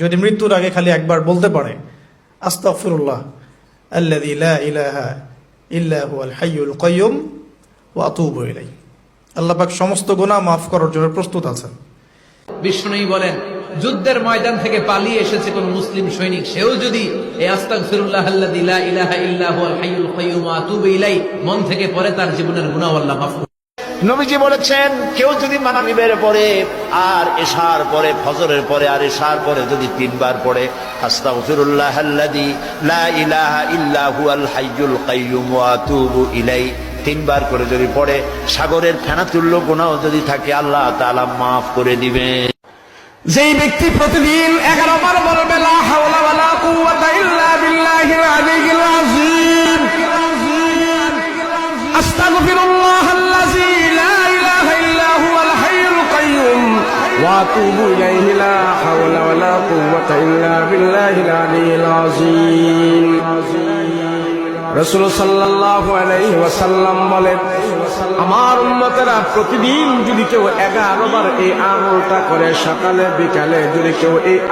যদি মৃত্যুর আগে খালি একবার বলতে পারে আস্তাগফিরুল্লাহ আল্লাযী লা ইলাহা ইল্লা হুয়াল হাইয়ুল কাইয়্যুম ওয়া আতুবু ইলাইহি, আল্লাহ পাক সমস্ত গুনাহ মাফ করার জন্য প্রস্তুত আছেন। বিষ্ণুই বলেন, যুদ্ধের ময়দান থেকে পালিয়ে এসেছে কোন মুসলিম সৈনিক, সেও যদি এই আস্তাগফিরুল্লাহ আল্লাযী লা ইলাহা ইল্লা হুয়াল হাইয়ুল কাইয়্যুম ওয়া আতুবু ইলাইহি মন থেকে পড়ে, তার জীবনের গুনাহ আল্লাহ মাফ করে। নবীজি বলেছেন, কেউ যদি মাগরিবের পরে আর এশার পরে, ফজরের পরে আর এশার পরে যদি 3 বার পড়ে আস্তাগফিরুল্লাহ আল্লাযী লা ইলাহা ইল্লা হুয়াল হাইয়ুল কাইয়্যুম ওয়া আতুবু ইলাইহি 3 বার করে যদি পড়ে, সাগরের ফেনাতুল্য গুনাহ যদি থাকে আল্লাহ তাআলা মাফ করে দিবেন। যেই ব্যক্তি প্রতিদিন 11 বার বলবে লা হাওলা ওয়ালা কুওয়াতা ইল্লা বিল্লাহিল আলিয়্যিল আযীম, আস্তাগফিরুল্লাহ আল্লাযী লা ইলাহা ইল্লা হুয়াল হাইয়ুল কাইয়্যুম ওয়া আতুবু ইলাইহি লা হাওলা ওয়ালা কুওয়াতা ইল্লা বিল্লাহিল আলিয়্যিল আযীম। রাসূল সাল্লাল্লাহু আলাইহি ওয়াসাল্লাম বলেন, আমার উম্মতেরা প্রতিদিন যদি কেউ 11 বার এই আমলটা করে, সকালে বিকালে যদি কেউ এই